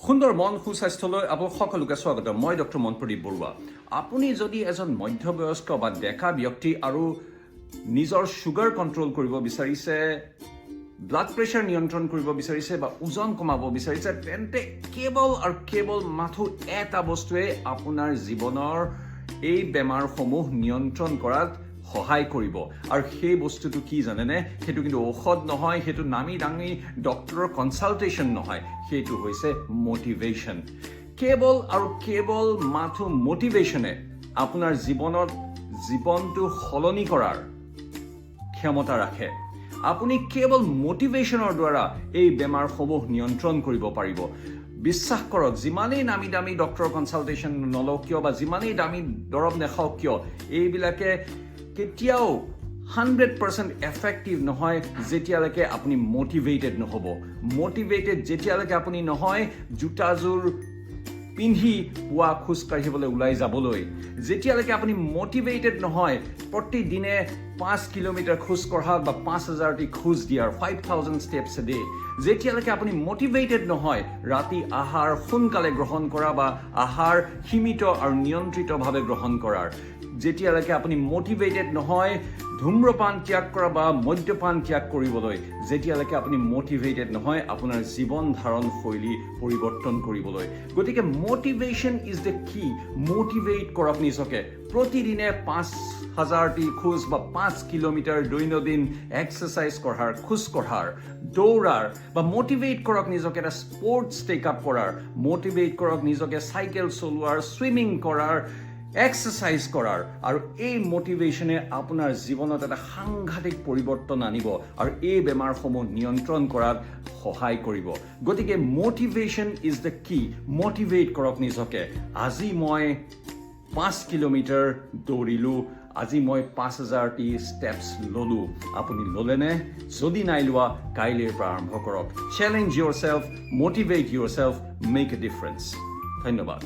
সুন্দৰ মন সুস্বাস্থ্যলৈ আপোনাক সকলোকে স্বাগতম মই ডক্টৰ মনপ্ৰদীপ বৰুৱা আপুনি যদি এজন মধ্যবয়স্ক বা ডেকা ব্যক্তি আৰু নিজৰ সুগাৰ কণ্ট্ৰোল কৰিব বিচাৰিছে ব্লাড প্ৰেছাৰ নিয়ন্ত্ৰণ কৰিব বিচাৰিছে বা ওজন কমাব বিচাৰিছে তেন্তে কেৱল মাথো এটা বস্তুৱে আপোনাৰ জীৱনৰ এই বেমাৰসমূহ নিয়ন্ত্ৰণ কৰাত সহায় কৰিব আৰু সেই বস্তুটো কি জানেনে সেইটো কিন্তু ঔষধ নহয় সেইটো নামি দাঙি ডক্টৰৰ কনসালটেশ্যন নহয় সেইটো হৈছে মোটিভেশ্যন কেৱল মাথো মোটিভেশ্যনে আপোনাৰ জীৱনটো সলনি কৰাৰ ক্ষমতা ৰাখে আপুনি কেৱল মোটিভেশ্যনৰ দ্বাৰা এই বেমাৰসমূহ নিয়ন্ত্ৰণ কৰিব পাৰিব বিশ্বাস কৰক যিমানেই নামি দামী ডক্টৰৰ কনসালটেশ্যন নলওক কিয় বা যিমানেই দামী দৰৱ নাখাওক কিয় এইবিলাকে কেতিয়াও 100% এফেক্টিভ নহয় যেতিয়ালৈকে আপুনি মোটিভেটেড নহ'ব মোটিভেটেড যেতিয়ালৈকে আপুনি নহয় জোতাযোৰ পিন্ধি পুৱা খোজ কাঢ়িবলৈ ওলাই যাবলৈ যেতিয়ালৈকে আপুনি মোটিভেটেড নহয় প্ৰতিদিনে 5 কিলোমিটাৰ খোজ কঢ়াক বা 5000টি খোজ দিয়াৰ 5000 steps a day যেতিয়ালৈকে আপুনি মোটিভেটেড নহয় ৰাতি আহাৰ সোনকালে গ্ৰহণ কৰা বা আহাৰ সীমিত আৰু নিয়ন্ত্ৰিতভাৱে গ্ৰহণ কৰাৰ যেতিয়ালৈকে আপুনি মোটিভেটেড নহয় ধূম্ৰপান ত্যাগ কৰা বা মদ্যপান ত্যাগ কৰিবলৈ যেতিয়ালৈকে আপুনি মোটিভেটেড নহয় আপোনাৰ জীৱন ধাৰণ শৈলী পৰিৱৰ্তন কৰিবলৈ গতিকে মোটিভেশ্যন ইজ দ্য কি মোটিভেট কৰক নিজকে প্ৰতিদিনে 5000টি খোজ বা 5 কিলোমিটাৰ দৈনন্দিন এক্সাৰচাইজ কৰাৰ খোজ কঢ়াৰ দৌৰাৰ বা মোটিভেট কৰক নিজকে এটা স্পৰ্টছ টেক আপ কৰাৰ মোটিভেট কৰক নিজকে চাইকেল চলোৱাৰ ছুইমিং কৰাৰ এক্সাৰচাইজ কৰাৰ আৰু এই মোটিভেশ্যনে আপোনাৰ জীৱনত এটা সাংঘাতিক পৰিৱৰ্তন আনিব আৰু এই বেমাৰসমূহ নিয়ন্ত্ৰণ কৰাত সহায় কৰিব গতিকে মোটিভেশ্যন ইজ দ্য কি মোটিভেট কৰক নিজকে আজি মই 5 কিলোমিটাৰ দৌৰিলোঁ আজি মই 5000টি ষ্টেপছ ল'লোঁ আপুনি ল'লেনে যদি নাই লোৱা কাইলৈৰ পৰা আৰম্ভ কৰক challenge yourself motivate yourself make a difference ধন্যবাদ